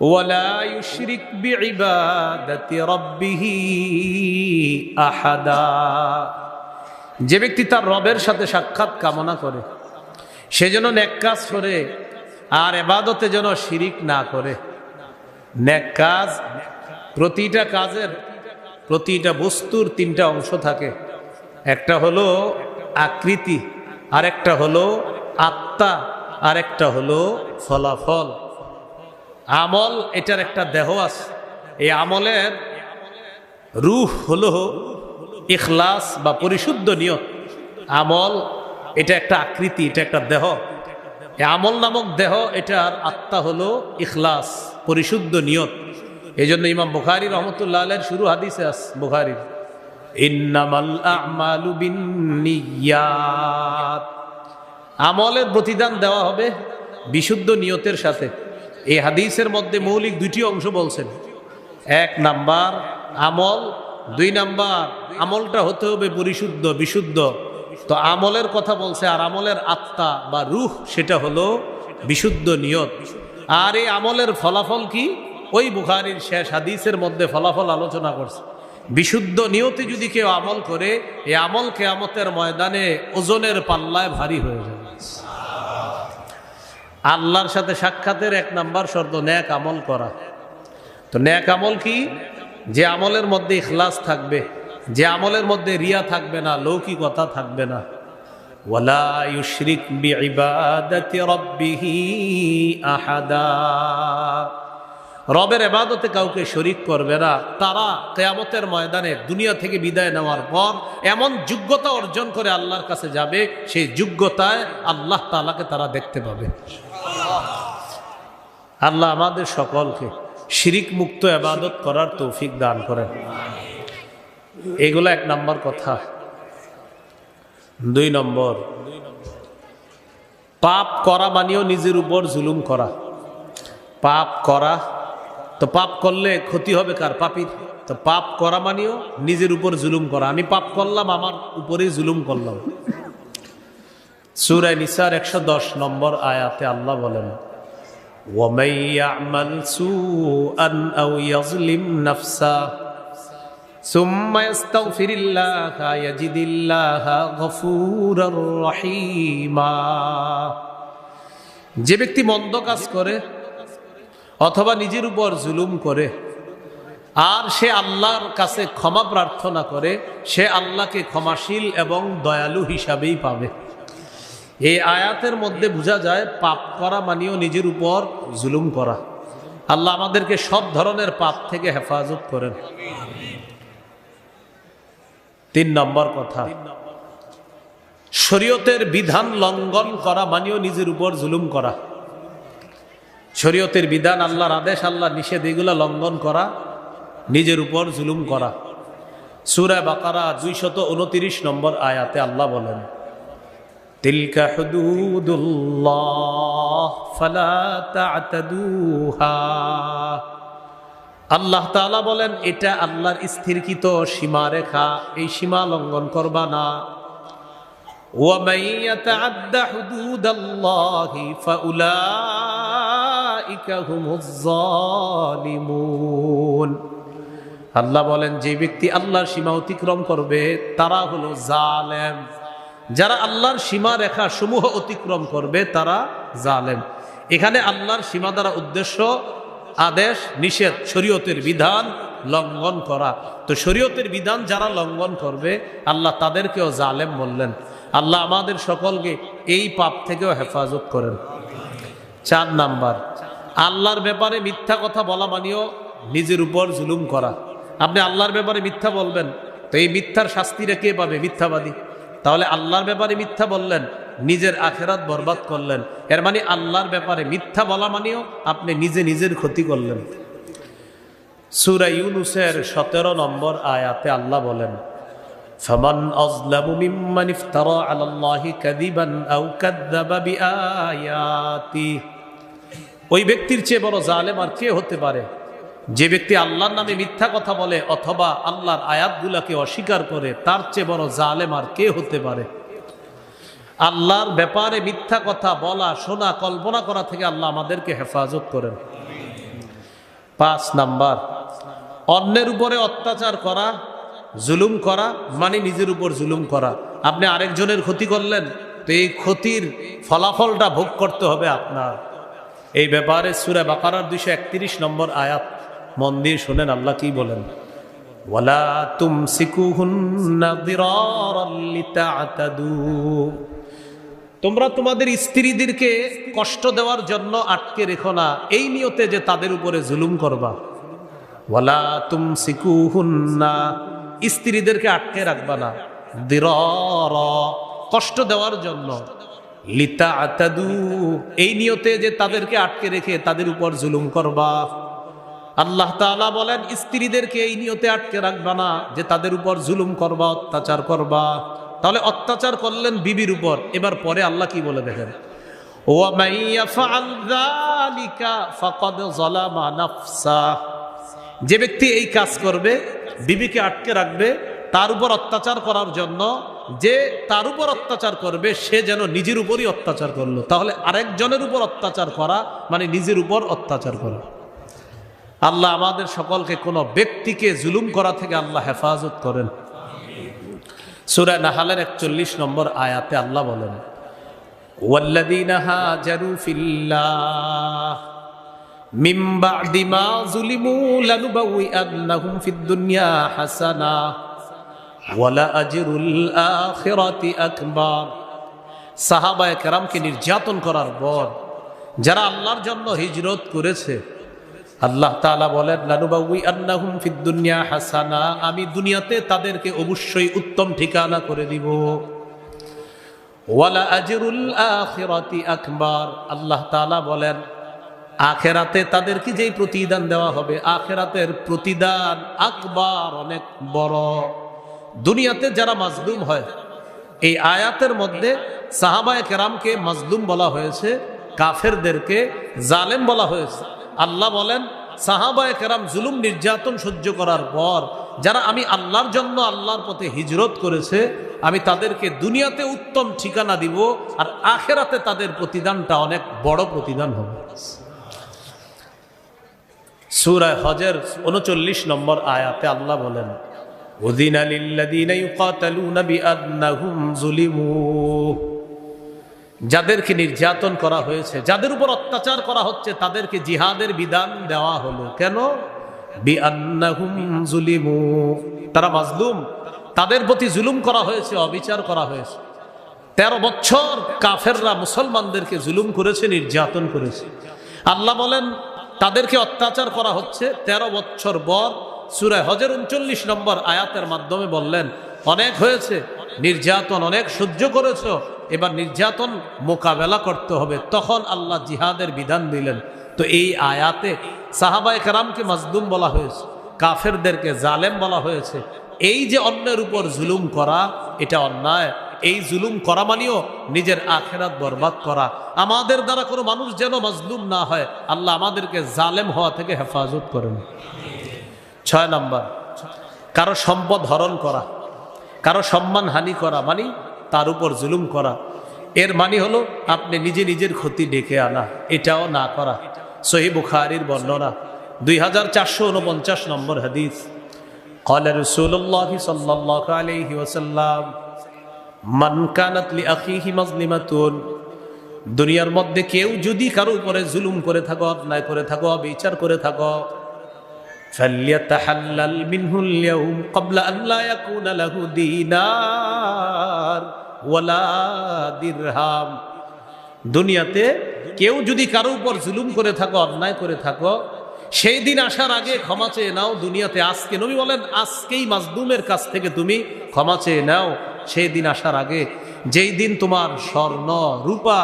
ولا يشرك بعبادة ربه أحدا। যে ব্যক্তি তার রবের সাথে সাক্ষাৎ কামনা করে সে যেন নেক কাজ করে আর ইবাদতে যেন শিরিক না করে। নেক কাজ, প্রতিটা কাজের প্রতিটা বস্তুর তিনটা অংশ থাকে। একটা হলো আকৃতি, আরেকটা হলো আত্মা, আরেকটা হলো ফলাফল। আমল এটার একটা দেহ আছে। এই আমলের রূহ হলো ইখলাস বা পরিশুদ্ধ নিয়ত। আমল এটা একটা আকৃতি, এটা একটা দেহ। এই আমল নামক দেহ, এটার আত্মা হলো ইখলাস, পরিশুদ্ধ নিয়ত। এই জন্য ইমাম বুখারী রহমতুল্লাহ আলাইহির শুরু হাদিসে আছে বুখারীর, ইন্নামাল আ'মালু বিন্নিয়াত। আমলের প্রতিদান দেওয়া হবে বিশুদ্ধ নিয়তের সাথে। এই হাদিসের মধ্যে মৌলিক দুইটি অংশ বলছেন। এক নাম্বার আমল, দুই নাম্বার আমলটা হতে হবে পরিশুদ্ধ, বিশুদ্ধ। তো আমলের কথা বলছে, আর আমলের আত্মা বা রূহ সেটা হলো বিশুদ্ধ নিয়ত। আর এই আমলের ফলাফল কি, ওই বুখারীর শেষ হাদিসের মধ্যে ফলাফল আলোচনা করছে। বিশুদ্ধ নিয়তে যদি কেউ আমল করে, এই আমল কিয়ামতের ময়দানে ওজনের পাল্লায় ভারী হয়ে যাবে। আল্লাহর সাথে সাক্ষাতের এক নাম্বার শর্ত নেক আমল করা। তো নেক আমল কি? যে আমলের মধ্যে ইখলাস থাকবে, যে আমলের মধ্যে রিয়া থাকবে না, লৌকিকতা থাকবে না। ওয়ালা ইউশরিক বিইবাদাতি রাব্বিহি আহাদা। রবের ইবাদতে কাউকে শরীক করবে না। তারা কিয়ামতের ময়দানে দুনিয়া থেকে বিদায় নেওয়ার পর এমন যোগ্যতা অর্জন করে আল্লাহর কাছে যাবে, সেই যোগ্যতায় আল্লাহ তাআলাকে তারা দেখতে পাবে। আল্লাহ আমাদের সকলকে শিরিক মুক্ত ইবাদত করার তৌফিক দান করেন। এগুলো এক নম্বর কথা। দুই নম্বর, পাপ করা মানেও নিজের উপর জুলুম করা। পাপ করা, তো পাপ করলে ক্ষতি হবে কার? পাপীর। তো পাপ করা মানেও নিজের উপর জুলুম করা। আমি পাপ করলাম, আমার উপরেই জুলুম করলাম। সূরা নিসার 110 নম্বর আয়াতে আল্লাহ বলেন, وَمَن يَعْمَلْ سُوءًا أَوْ يَظْلِمْ نَفْسَهُ ثُمَّ يَسْتَغْفِرِ اللَّهَ يَجِدِ اللَّهَ غَفُورًا رَحِيمًا। যে ব্যক্তি মন্দ কাজ করে অথবা নিজের উপর জুলুম করে আর সে আল্লাহর কাছে ক্ষমা প্রার্থনা করে, সে আল্লাহকে ক্ষমাশীল এবং দয়ালু হিসাবেই পাবে। এই আয়াতের মধ্যে বোঝা যায় পাপ করা মানেও নিজের উপর জুলুম করা। আল্লাহ আমাদেরকে সব ধরনের পাপ থেকে হেফাজত করেন। তিন নম্বর কথা, শরীয়তের বিধান লঙ্ঘন করা মানেও নিজের উপর জুলুম করা। শরীয়তের বিধান, আল্লাহর আদেশ, আল্লাহর নিষেধ, এগুলা লঙ্ঘন করা, নিজের উপর জুলুম করা। সূরা বাকারা 229 নম্বর আয়াতে আল্লাহ বলেন, তিলকা হুদুদুল্লাহ ফালা তা'তাদুহা। আল্লাহ তাআলা বলেন, এটা আল্লাহর স্থিরকৃত সীমারেখা, এই সীমা লঙ্ঘন করবা না। ওয়া মান ইয়াতা'আদ্দা হুদুদাল্লাহি ফাউলাইকা হুমুজ জালিমুন। আল্লাহ বলেন, যে ব্যক্তি আল্লাহর সীমা অতিক্রম করবে তারা হলো জালেম। যারা আল্লাহর সীমা রেখা সমূহ অতিক্রম করবে তারা জালেম। এখানে আল্লাহর সীমা দ্বারা উদ্দেশ্য আদেশ, নিষেধ, শরীয়তের বিধান লঙ্ঘন করা। তো শরীয়তের বিধান যারা লঙ্ঘন করবে আল্লাহ তাদেরকেও জালেম বললেন। আল্লাহ আমাদের সকলকে এই পাপ থেকেও হেফাজত করেন। 4 নাম্বার, আল্লাহর ব্যাপারে মিথ্যা কথা বলা মানেও নিজের উপর জুলুম করা। আপনি আল্লাহর ব্যাপারে মিথ্যা বলবেন, তো এই মিথ্যার শাস্তিটা কে পাবে? মিথ্যাবাদী। তাহলে আল্লাহর ব্যাপারে মিথ্যা বললেন, নিজের আখেরাত বরবাদ করলেন। এর মানে আল্লাহর ব্যাপারে মিথ্যা বলা মানেও আপনি নিজে নিজের ক্ষতি করলেন। সূরা ইউনূসের 17 নম্বর আয়াতে আল্লাহ বলেন, ফামান আযলামু মিম্মান ইফতারা আলাল্লাহি কাযিবান আও কাযযাবা বিআয়াতি। ওই ব্যক্তির চেয়ে বড় জালেম আর কে হতে পারে যে ব্যক্তি আল্লাহর নামে মিথ্যা কথা বলে অথবা আল্লাহর আয়াতগুলাকে অস্বীকার করে? তার চেয়ে বড় জালেম আর কে হতে পারে? আল্লাহর ব্যাপারে মিথ্যা কথা বলা, শোনা, কল্পনা করা থেকে আল্লাহ আমাদেরকে হেফাজত করেন। 5 নাম্বার, অন্যের উপরে অত্যাচার করা, জুলুম করা মানে নিজের উপর জুলুম করা। আপনি আরেকজনের ক্ষতি করলেন, তো এই ক্ষতির ফলাফলটা ভোগ করতে হবে আপনার। এই ব্যাপারে সূরা বাকারার 231 নম্বর আয়াত মন দিয়ে শুনেন, আল্লাহ কি বলেন? ওয়ালা তুমসিকুহুন্না দিরারান লিতা'তাদু, তোমরা তোমাদের স্ত্রীদেরকে কষ্ট দেওয়ার জন্য আটকে রেখো না এই নিয়তে যে তাদের উপরে জুলুম করবা। ওয়ালা তুমসিকুহুন্না, স্ত্রীদেরকে আটকে রাখবা না, দিরারা, কষ্ট দেওয়ার জন্য, লিতা'তাদু, এই নিয়তে যে তাদেরকে আটকে রেখে তাদের উপর জুলুম করবা। আল্লাহ তাআলা বলেন স্ত্রীদেরকে এই নিয়তে আটকে রাখবা না যে তাদের উপর জুলুম করবা, অত্যাচার করবা। তাহলে অত্যাচার করলেন বিবির উপর, এবার পরে আল্লাহ কি বলে দেখেন, ওয়া মান ইয়াফআল যালিকা ফাকাদ যালামা নাফসা, যে ব্যক্তি এই কাজ করবে, বিবিকে আটকে রাখবে তার উপর অত্যাচার করার জন্য, যে তার উপর অত্যাচার করবে সে যেন নিজের উপরই অত্যাচার করলো। তাহলে আরেকজনের উপর অত্যাচার করা মানে নিজের উপর অত্যাচার করা। আল্লাহ আমাদের সকলকে কোনো ব্যক্তিকে জুলুম করা থেকে আল্লাহ হেফাজত করেন। সূরা নাহলের 41 নম্বর আয়াতে আল্লাহ বলেন, ওয়াল্লাযীনা হাজারু ফিল্লাহ মিন বা'দি মা যুলিমু লানুবাউইআন্নাহুম ফিদ দুনিয়া হাসানা ওয়ালা আজরুল আখিরাতি আকবার। সাহাবায়ে কেরামকে নির্যাতন করার পর যারা আল্লাহর জন্য হিজরত করেছে, আল্লাহ তাআলা বলেন লানুবাউইআন্নাহুম ফিদ দুনিয়া হাসানা, আমি দুনিয়াতে তাদেরকে অবশ্যই উত্তম ঠিকানা করে দিব। ওয়ালা আজরুল আখিরাতি আকবার, আল্লাহ তাআলা বলেন আখিরাতে তাদেরকে যেই প্রতিদান দেওয়া হবে, আখিরাতের প্রতিদান আকবার, অনেক বড়। দুনিয়াতে যারা মাজলুম হয়, এই আয়াতের মধ্যে সাহাবায়ে কেরামকে মাজলুম বলা হয়েছে, কাফেরদেরকে জালেম বলা হয়েছে। আল্লাহ বলেন সাহাবায়ে কেরাম জুলুম নির্যাতন সহ্য করার পর যারা আমি আল্লাহর জন্য আল্লাহর পথে হিজরত করেছে, আমি তাদেরকে দুনিয়াতে উত্তম ঠিকানা দিব, আর আখিরাতে তাদের প্রতিদানটা অনেক বড় প্রতিদান হবে। সূরা হজের 39 নম্বর আয়াতে আল্লাহ বলেন, উযিনা লিল্লাযীনা ইউকাতালুনা বিআন্নাহুম যুলিমু, যাদেরকে নির্যাতন করা হয়েছে, যাদের উপর অত্যাচার করা হচ্ছে, তাদেরকে জিহাদের বিধান দেওয়া হলো। কেন? বিআন্নাহুম যুলিমু, তারা মাজলুম, তাদের প্রতি জুলুম করা হয়েছে, অবিচার করা হয়েছে। 13 বছর কাফেররা মুসলমানদেরকে জুলুম করেছে, নির্যাতন করেছে। আল্লাহ বলেন তাদেরকে অত্যাচার করা হচ্ছে 13 বছর পর। সূরা হজের 39 নম্বর আয়াতের মাধ্যমে বললেন অনেক হয়েছে নির্যাতন, অনেক সহ্য করেছো, এবার নির্যাতন মোকাবেলা করতে হবে। তখন আল্লাহ জিহাদের বিধান দিলেন। তো এই আয়াতে সাহাবায়ে কেরামকে মাজলুম বলা হয়েছে, কাফেরদেরকে জালেম বলা হয়েছে। এই যে অন্যের উপর জুলুম করা, এটা অন্যায়। এই জুলুম করা মানেও নিজের আখিরাত বরবাদ করা। আমাদের দ্বারা কোনো মানুষ যেন মাজলুম না হয়, আল্লাহ আমাদেরকে জালেম হওয়া থেকে হেফাজত করেন। 6 নাম্বার, কারো সম্পদ হরণ করা, কারো সম্মান হানি করা মানে তার উপর জুলুম করা। এর মানে হলো আপনি নিজে নিজের ক্ষতি ডেকে আনা, এটাও না করা। সহিহ বুখারীর বর্ণনা 2449 নম্বর হাদিস, قال رسول الله صلى الله عليه وسلم মান কানাত লিআখিহি মাজলিমাতুন, দুনিয়ার মধ্যে কেউ যদি কারো উপরে জুলুম করে থাকো, অন্যায় করে থাকো, অবিচার করে থাকো, ফালইয়াতাহাল্লাল মিনহুল ইয়াউম ক্বাবলা আন লা ইয়াকুনা লাহু দিনার ওয়ালা দিরহাম। দুনিয়াতে কেউ যদি কারো উপর জুলুম করে থাকো, অন্যায় করে থাকো, সেই দিন আসার আগে ক্ষমা চেয়ে নাও। দুনিয়াতে আজকে, নবী বলেন আজকেই মাজলুমের কাছ থেকে তুমি ক্ষমা চেয়ে নাও, সেই দিন আসার আগে। যেই দিন তোমার স্বর্ণ রূপা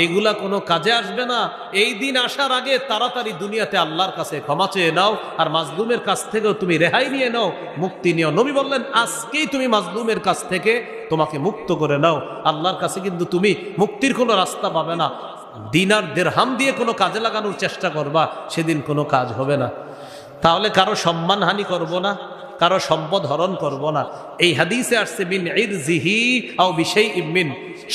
এইগুলা কোনো কাজে আসবে না, এই দিন আসার আগে তাড়াতাড়ি দুনিয়াতে আল্লাহর কাছে ক্ষমা চেয়ে নাও, আর মাজলুমের কাছ থেকেও তুমি রেহাই নিয়ে নাও, মুক্তি নিও। নবী বললেন আজকেই তুমি মাজলুমের কাছ থেকে তোমাকে মুক্ত করে নাও। আল্লাহর কাছে কিন্তু তুমি মুক্তির কোনো রাস্তা পাবে না। দিনার দিরহাম দিয়ে কোনো কাজে লাগানোর চেষ্টা করবা, সেদিন কোনো কাজ হবে না। তাহলে কারো সম্মানহানি করব না, কারো সম্পদ হরণ করব না। এই হাদিসে আসছে মিন ইরজিহি আও বিশাইইম মিন,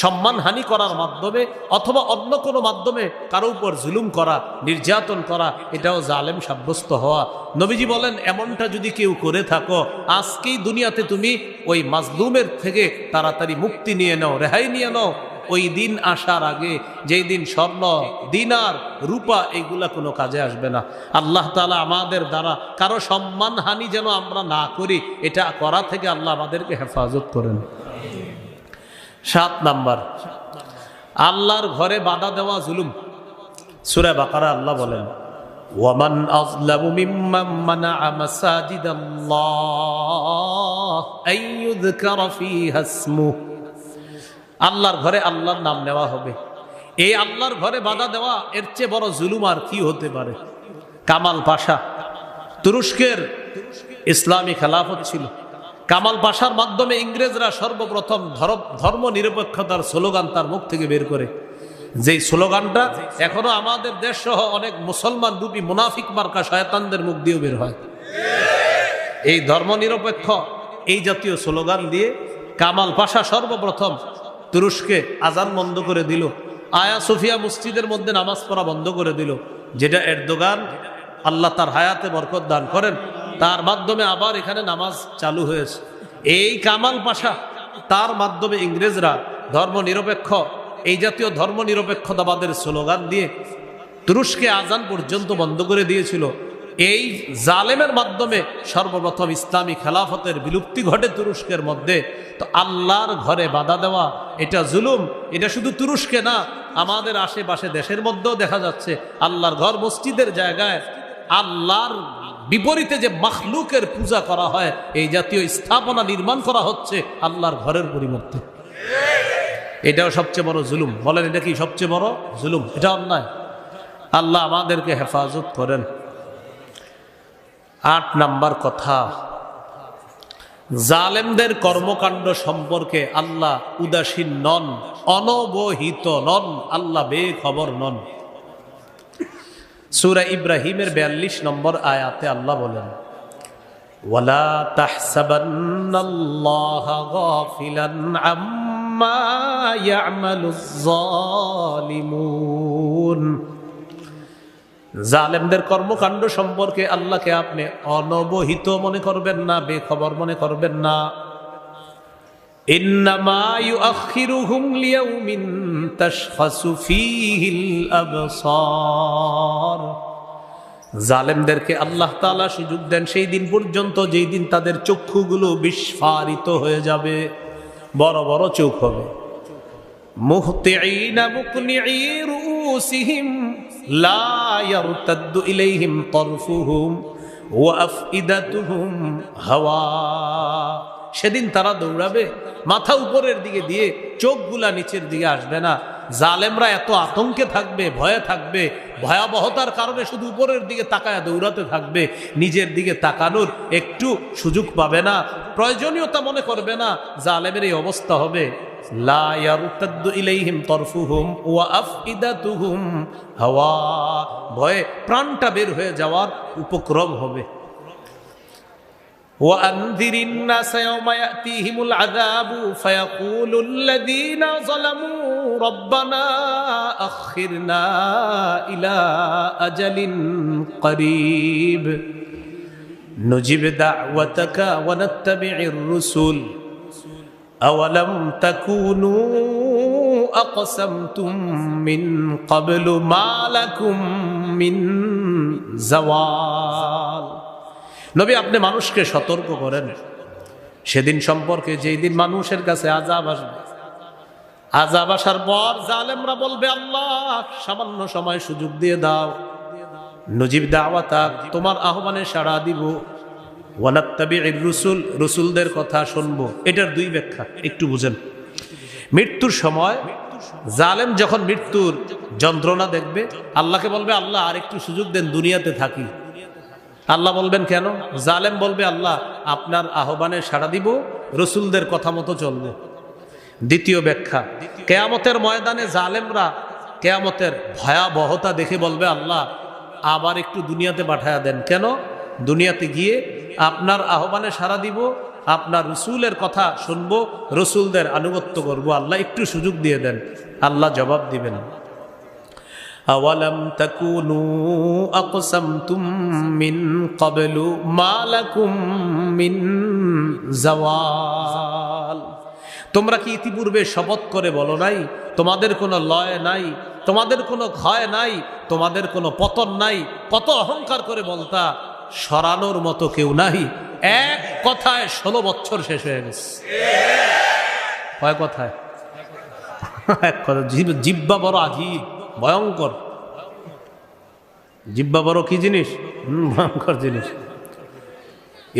সম্মানহানি করার মাধ্যমে অথবা অন্য কোনো মাধ্যমে কারো উপর জুলুম করা, নির্যাতন করা, এটাও জালেম সাব্যস্ত হওয়া। নবীজি বলেন এমনটা যদি কেউ করে থাকো, আজকেই দুনিয়াতে তুমি ওই মাজলুমের থেকে তাড়াতাড়ি মুক্তি নিয়ে নাও, রেহাই নিয়ে নাও। ওই দিন আসার আগে, যেই দিন স্বর্ণ, দিনার, রূপা এগুলা কোনো কাজে আসবে না। আল্লাহ তাআলা আমাদের দ্বারা কারো সম্মানহানি যেন আমরা না করি, এটা করা থেকে আল্লাহ আমাদেরকে হেফাজত করেন। 7 নাম্বার, আল্লাহর ঘরে বাধা দেওয়া জুলুম। সূরা বাকারা আল্লাহ বলেন ওয়ামান আযলামু মিম্মান মানাআ মাসাজিদাল্লাহ আইয়ুযকারা ফীহা ইসমুহু। আল্লাহর ঘরে আল্লাহর নাম নেওয়া হবে, এই আল্লাহর ঘরে বাধা দেওয়া, এর চেয়ে বড় জুলুম আর কি হতে পারে? কামাল পাশা, তুরস্কের ইসলামী খেলাফত ছিল। কামাল পাশার মাধ্যমে ইংরেজরা সর্বপ্রথম ধর্ম নিরপেক্ষতার স্লোগান তার মুখ থেকে বের করে, যেই স্লোগানটা এখনো আমাদের দেশ সহ অনেক মুসলমান রূপী মুনাফিক মার্কা শয়তানদের মুখ দিয়ে বের হয়। এই ধর্ম নিরপেক্ষ এই জাতীয় স্লোগান দিয়ে কামাল পাশা সর্বপ্রথম তুরস্কে আজান বন্ধ করে দিল, আয়া সোফিয়া মসজিদের মধ্যে নামাজ পড়া বন্ধ করে দিল, যেটা এরদোগান আল্লাহ তার হায়াতে বরকত দান করেন, তার মাধ্যমে আবার এখানে নামাজ চালু হয়েছে। এই কামাল পাশা, তার মাধ্যমে ইংরেজরা ধর্ম নিরপেক্ষ এই জাতীয় ধর্ম নিরপেক্ষতাবাদের স্লোগান দিয়ে তুরস্কে আজান পর্যন্ত বন্ধ করে দিয়েছিল। এই জালেমের মাধ্যমে সর্বপ্রথম ইসলামী খেলাফতের বিলুপ্তি ঘটে তুরস্কের মধ্যে। তো আল্লাহর ঘরে বাধা দেওয়া এটা জুলুম। এটা শুধু তুরস্কে না, আমাদের আশেপাশে দেশের মধ্যেও দেখা যাচ্ছে আল্লাহর ঘর মসজিদের জায়গায় আল্লাহর বিপরীতে যে মাখলুকের পূজা করা হয়, এই জাতীয় স্থাপনা নির্মাণ করা হচ্ছে আল্লাহর ঘরের পরিবর্তে। এটাও সবচেয়ে বড় জুলুম। বলেন এটা কি সবচেয়ে বড় জুলুম? এটা অন্যায়। আল্লাহ আমাদেরকে হেফাজত করেন। 8 নাম্বার কথা, জালেমদের কর্মকাণ্ড সম্পর্কে আল্লাহ উদাসীন নন, অনবহিত নন, আল্লাহ বেখবর নন। সূরা ইব্রাহিমের 42 নম্বর আয়াতে আল্লাহ বলেন ওয়ালা তাহসাবান্নাল্লাহা গাফিলান আম্মা ইয়ামালুজ জালিমুন। জালেমদের কর্মকাণ্ড সম্পর্কে আল্লাহকে আপনি অনবহিত মনে করবেন না, বেখবর মনে করবেন না। ইন্নামা ইউআখিরুহুম লিয়াউমিন তাশখাসু ফীহিল আবসার। জালেমদেরকে আল্লাহ তাআলা সুযোগ দেন সেই দিন পর্যন্ত যেই দিন তাদের চক্ষুগুলো বিস্ফারিত হয়ে যাবে, বড় বড় চোখ হবে। মুহতিঈনা মুকনিঈ রুউসিহিম লা ইয়ারতাদ্দু ইলাইহিম তারফুহুম ওয়া আফইদাতুহুম হাওয়া। সেদিন তারা দৌড়াবে, মাথা উপরের দিকে দিয়ে, চোখগুলা নিচের দিকে আসবে না। জালেমরা এত আতঙ্কে থাকবে, ভয়ে থাকবে, ভয়াবহতার কারণে শুধু উপরের দিকে তাকায় দৌড়াতে থাকবে, নিজের দিকে তাকানোর একটু সুযোগ পাবে না, প্রয়োজনীয়তা মনে করবে না। জালেমের এই অবস্থা হবে। লা ইয়ারতাদ্দু ইলাইহিম তারফুহুম ওয়া আফইদাতুহুম হাওয়া। ভয়ে প্রাণটা বের হয়ে যাওয়ার উপক্রম হবে। وأنذر الناس يوم يأتيهم العذاب فيقول الذين ظلموا ربنا أخرنا إلى أجل قريب نجب دعوتك ونتبع الرسل أولم تكونوا أقسمتم من قبل ما لكم من زوال। নবী আপনি মানুষকে সতর্ক করেন সেদিন সম্পর্কে, যেই দিন মানুষের কাছে আযাব আসবে। আযাব আসার পর জালেমরা বলবে আল্লাহ সামান্য সময় সুযোগ দিয়ে দাও, নজিব দাওয়াতাক, তোমার আহ্বানে সাড়া দিব, ওয়া নাত্তাবিউর রুসুল, রসুলদের কথা শুনবো। এটার 2 ব্যাখ্যা, একটু বুঝেন। মৃত্যুর সময় জালেম যখন মৃত্যুর যন্ত্রণা দেখবে, আল্লাহকে বলবে আল্লাহ আর একটু সুযোগ দেন, দুনিয়াতে থাকি। আল্লাহ বলবেন কেন? জালেম বলবে আল্লাহ আপনার আহ্বানে সাড়া দিব, রসুলদের কথা মতো চলবে। দ্বিতীয় ব্যাখ্যা, কিয়ামতের ময়দানে জালেমরা কিয়ামতের ভয়াবহতা দেখে বলবে আল্লাহ আবার একটু দুনিয়াতে পাঠায়া দেন। কেন? দুনিয়াতে গিয়ে আপনার আহ্বানে সাড়া দিব, আপনার রসুলের কথা শুনবো, রসুলদের আনুগত্য করব। আল্লাহ একটু সুযোগ দিয়ে দেন, আল্লাহ জবাব দিবেন। আওয়ালাম তাকুনু আকসামতুম মিন ক্বাবলু মা লাকুম মিন জাওয়াল। তোমরা কি ইতিপূর্বে শপথ করে বলো নাই তোমাদের কোনো লয় নাই, তোমাদের কোনো ক্ষয় নাই, তোমাদের কোনো পতন নাই? কত অহংকার করে বলতা, সরানোর মতো কেউ নাই। এক কথায় 16 বছর শেষ হয়ে গেছে। কয় কথায়? এক কথা। জিব্বা বড় আজীব, ভয়ঙ্কর। জিব্বা বড় কি জিনিস? ভয়ঙ্কর জিনিস।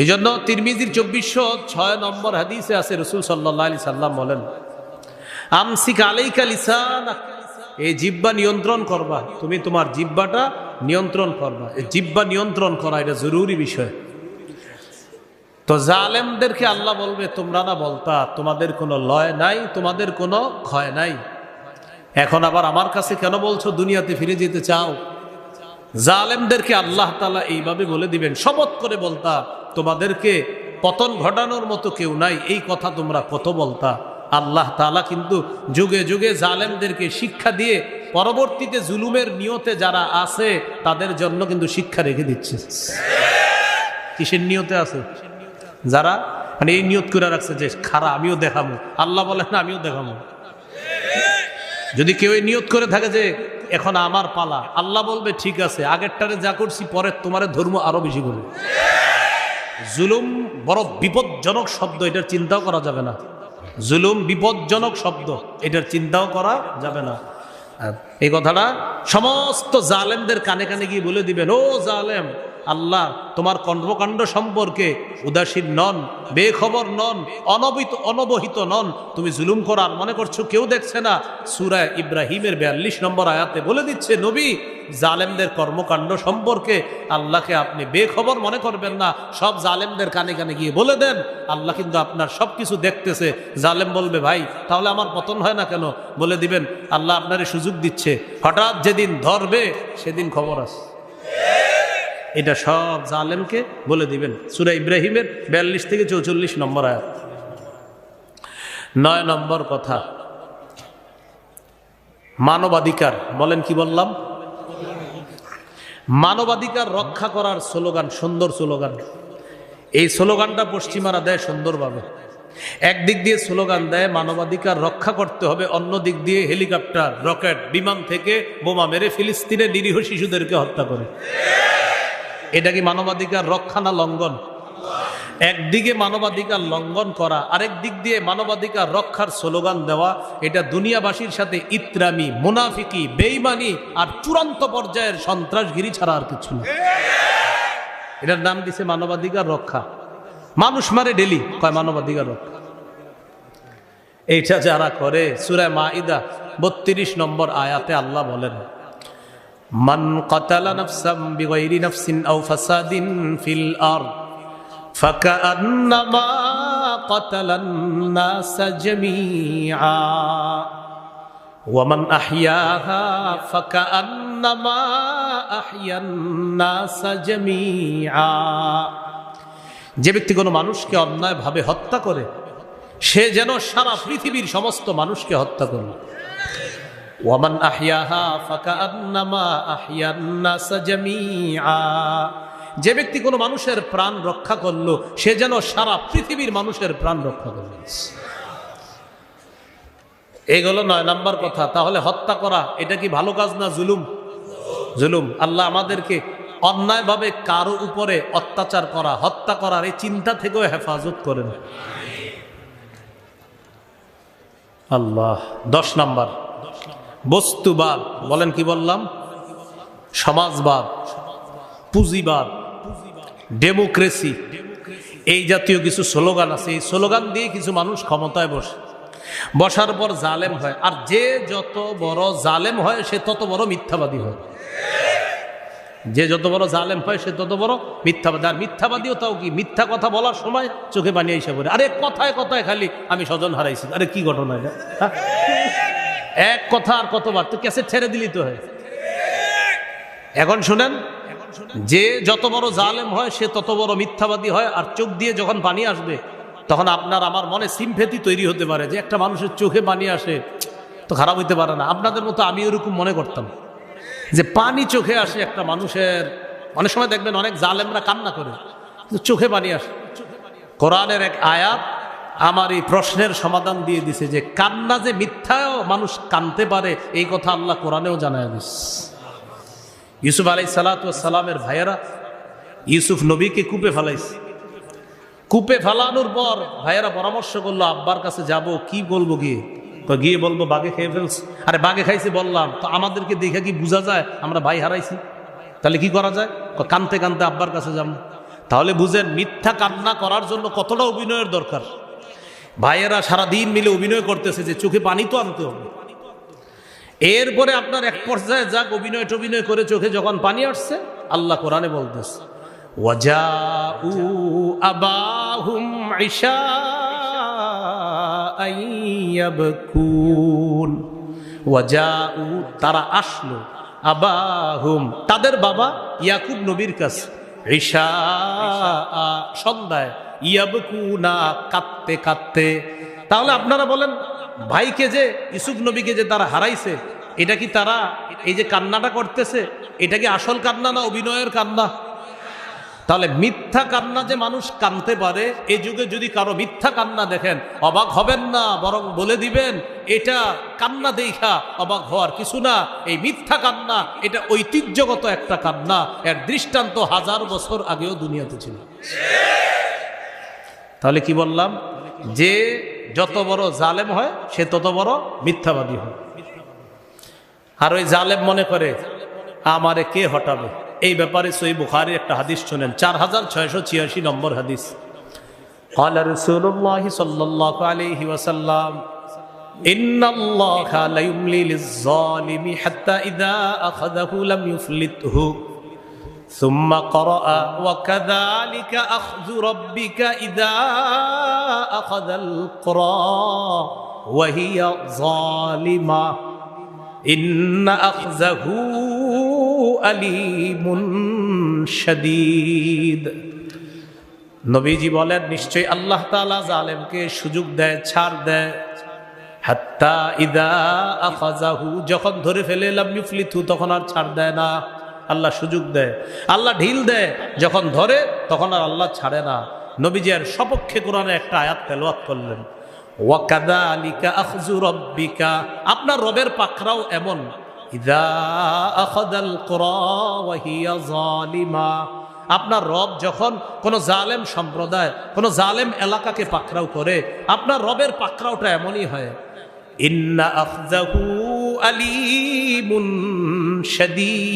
এই জন্য তিরমিজির 2406 নম্বর হাদিসে আছে, রাসূল সাল্লাল্লাহু আলাইহি সাল্লাম বলেন, আমসিক আলাইকা লিসানাক, এই জিব্বা নিয়ন্ত্রণ করবা, তুমি তোমার জিব্বাটা নিয়ন্ত্রণ করবা। এই জিব্বা নিয়ন্ত্রণ করা এটা জরুরি বিষয়। তো জালেমদেরকে আল্লাহ বলবে, তোমরা না বলতা তোমাদের কোনো লয় নাই, তোমাদের কোনো ক্ষয় নাই, এখন আবার আমার কাছে কেন বলছো দুনিয়াতে ফিরে যেতে চাও? জালেমদেরকে আল্লাহ তাআলা এইভাবে বলে দিবেন, শপথ করে বলতা তোমাদেরকে পতন ঘটানোর মতো কেউ নাই, এই কথা তোমরা কত বলতা। আল্লাহ তাআলা কিন্তু যুগে যুগে জালেমদেরকে শিক্ষা দিয়ে পরবর্তীতে জুলুমের নিয়তে যারা আছে তাদের জন্য কিন্তু শিক্ষা রেখে দিচ্ছে। কিসের নিয়তে আছে? যারা মানে এই নিয়ত করে রাখছে যে খারা আমিও দেখাবো, আল্লাহ বলেন না আমিও দেখাবো। যদি কেউ এই নিয়ত করে থাকে যে এখন আমার পালা, আল্লাহ বলবে ঠিক আছে, আগেরটারে যা করছি পরের তোমারে ধর্ম আরো বেশি করবে। জুলুম বড় বিপজ্জনক শব্দ, এটার চিন্তাও করা যাবে না। জুলুম বিপজ্জনক শব্দ, এটার চিন্তাও করা যাবে না। এই কথাটা সমস্ত জালেমদের কানে কানে গিয়ে বলে দিবেন, ও জালেম, আল্লাহ তোমার কর্মকাণ্ড সম্পর্কে উদাসীন নন, বেখবর নন, অনবহিত নন। তুমি জুলুম করার মনে করছো কেউ দেখছে না। সূরা ইব্রাহিমের 42 নম্বর আয়াতে বলে দিচ্ছে, নবী জালেমদের কর্মকাণ্ড সম্পর্কে আল্লাহকে আপনি বেখবর মনে করবেন না, সব জালেমদের কানে কানে গিয়ে বলে দেন, আল্লাহ কিন্তু আপনার সবকিছু দেখতেছে। জালেম বলবে, ভাই তাহলে আমার পতন হয় না কেন? বলে দিবেন, আল্লাহ আপনারে সুযোগ দিচ্ছে, হঠাৎ যেদিন ধরবে সেদিন খবর আছে। এটা সব জালেমকে বলে দিবেন। সূরা ইব্রাহিমের 42 থেকে 44 নম্বর আয়াত। 9 নম্বর কথা, মানবাধিকার। বলেন কি বললাম? মানবাধিকার রক্ষা করার স্লোগান, সুন্দর স্লোগান। এই স্লোগানটা পশ্চিমারা দেয় সুন্দরভাবে। একদিক দিয়ে স্লোগান দেয় মানবাধিকার রক্ষা করতে হবে, অন্য দিক দিয়ে হেলিকপ্টার, রকেট, বিমান থেকে বোমা মেরে ফিলিস্তিনে নিরীহ শিশুদেরকে হত্যা করে। এটা কি মানবাধিকার রক্ষা না লঙ্ঘন? একদিকে মানবাধিকার লঙ্ঘন করা, আরেক দিক দিয়ে মানবাধিকার রক্ষার স্লোগান দেওয়া, এটা দুনিয়াবাসীর সাথে ইত্রামি, মুনাফিকি, বেঈমানি আর চূড়ান্ত পর্যায়ের সন্ত্রাসগিরি ছাড়া আর কিছু না। এটার নাম দিছে মানবাধিকার রক্ষা। মানুষ মারে ডেলি, কয় মানবাধিকার রক্ষা। এইটা যারা করে, সূরা মাইদা 32 নম্বর আয়াতে আল্লাহ বলেন, মান কাতালা নাফসাম বিগাইরি নাফসিন আও ফাসাদিন ফিল আরদ ফাকান্নামা কাতালান নাস জামিআ ওয়া মান আহইয়াহা ফাকান্নামা আহইয়ান নাস জামিআ। যে ব্যক্তি কোনো মানুষকে অন্যায়ভাবে হত্যা করে, সে যেন সারা পৃথিবীর সমস্ত মানুষকে হত্যা করল। ওয়ামান আহইয়াহা ফাকান্নামা আহইয়ান নাস জামিআ। যে ব্যক্তি কোনো মানুষের প্রাণ রক্ষা করলো, সে যেন সারা পৃথিবীর মানুষের প্রাণ রক্ষা করল। এইগুলো 9 নম্বর কথা। তাহলে হত্যা করা এটা কি ভালো কাজ না জুলুম? জুলুম। আল্লাহ আমাদেরকে অন্যায়ভাবে কারো উপরে অত্যাচার করা, হত্যা করার এই চিন্তা থেকেও হেফাজত করেন আল্লাহ। 10 নম্বর, বস্তুবাদ। বলেন কি বললাম? সমাজবাদ, পুঁজিবাদ, ডেমোক্রেসি, এই জাতীয় কিছু স্লোগান আছে। এই স্লোগান দিয়ে কিছু মানুষ ক্ষমতায় বসার পর জালেম হয়। আর যে যত বড় জালেম হয় সে তত বড় মিথ্যাবাদী হয়। যে যত বড় জালেম হয় সে তত বড় মিথ্যাবাদী। আর মিথ্যাবাদীও তাও কি, মিথ্যা কথা বলার সময় চোখে পানি এসে পড়ে, আরে কথায় কথায় খালি আমি স্বজন হারাইছি। আরে কি ঘটনা এটা? এক কথা আর কতবার? তো ক্যাসেট ছেড়ে দিলি তো হয়। এখন শুনেন, যে যত বড় জালেম হয় সে তত বড় মিথ্যাবাদী হয়। আর চোখ দিয়ে যখন পানি আসবে তখন আপনার আমার মনে সিম্পেথি তৈরি হতে পারে যে একটা মানুষের চোখে পানি আসে তো খারাপ হইতে পারে না। আপনাদের মতো আমি ওরকম মনে করতাম যে পানি চোখে আসে একটা মানুষের। অনেক সময় দেখবেন অনেক জালেমরা কান্না করে, চোখে পানি আসে। কোরআনের এক আয়াত আমার এই প্রশ্নের সমাধান দিয়ে দিছে যে কান্না যে মিথ্যাও মানুষ কানতে পারে, এই কথা আল্লাহ কোরআনেও জানায় দিস। ইউসুফ আলাইহিস সালাতু ওয়াস সালামের ভাইয়েরা ইউসুফ নবীকে কূপে ফেলাইছে। কূপে ফেলানোর পর ভাইয়েরা পরামর্শ করলো আব্বার কাছে যাব, কি বলবো গিয়ে? তো গিয়ে বলবো বাঘে খেয়ে ফেলছে। আরে বাঘে খাইছে বললাম, তো আমাদেরকে দেখে কি বোঝা যায় আমরা ভাই হারাইছি? তাহলে কি করা যায়? কানতে কানতে আব্বার কাছে যাব। তাহলে বুঝেন মিথ্যা কান্না করার জন্য কতটা অভিনয়ের দরকার। ভাইয়েরা সারাদিন মিলে অভিনয় করতেছে যে চোখে পানি তো আনতে হবে। এরপরে আপনার এক পর্যায়ে যাক অভিনয় টভিনয় করে চোখে যখন পানি আসছে, আল্লাহ কোরআনে বলতেছে ওয়াজাউ আবাহুম ইশাআন ইয়াবকুন। ওয়াজাউ তারা আসলো, আবাহুম তাদের বাবা ইয়াকুব নবীর কাছে, ইশাআ সন্ধ্যায়, ইয়াবকুনা কাঁদতে কাঁদতে। তাহলে আপনারা বলেন ভাইকে যে ইউসুফ নবীকে যে তারা হারাইছে, এটা কি তারা এই যে কান্নাটা করতেছে এটা কি আসল কান্না না অভিনয়ের কান্না? তাহলে মিথ্যা কান্না যে মানুষ কানতে পারে, এই যুগে যদি কারো মিথ্যা কান্না দেখেন অবাক হবেন না, বরং বলে দিবেন এটা কান্না দেখা অবাক হওয়ার কিছু না। এই মিথ্যা কান্না এটা ঐতিহ্যগত একটা কান্না, এর দৃষ্টান্ত 1000 বছর আগেও দুনিয়াতে ছিল। তাহলে কি বললাম? যে যত বড় জালেম হয় সে তত বড় মিথ্যাবাদী হয়। আর ওই জালেম মনে করে আমারে কে হটাবে। এই ব্যাপারে সহিহ বুখারীর একটা হাদিস শুনেন, 4686 নম্বর হাদিস। قال رسول الله صلى الله عليه وسلم إن الله لا يملي للظالم حتى إذا أخذه لم يفلته ثم قرأ وكذلك أخذ ربك إذا أخذ القرى وهي ظالمة إن أخذه أليم شديد। নবীজি বলেন নিশ্চয়ই আল্লাহ তাআলা জালেমকে সুযোগ দেয়, ছাড় দেয়। হাত্তা ইদা আখাযাহু যখন ধরে ফেলে, লাম ইউফলিতহু তখন আর ছাড় দেয় না। আল্লাহ সুযোগ দেয়, আল্লাহ ঢিল দেয়, যখন ধরে তখন আর আল্লাহ ছাড়ে না। নবীজি এর সপক্ষে কোরআনে একটা আয়াত তেলাওয়াত করলেন, ওয়া কাযালিকা আখযু রাব্বিকা, আপনার রবের পাকড়াও এমন, ইযা আখাযাল কুরা ওয়া হিয়া যালিমা, আপনার রব যখন কোন জালেম সম্প্রদায় কোন জালেম এলাকাকে পাকড়াও করে, আপনার রবের পাকড়াওটা এমনই হয়। ইন্না আখযাহু আলীমুন শাদীদ।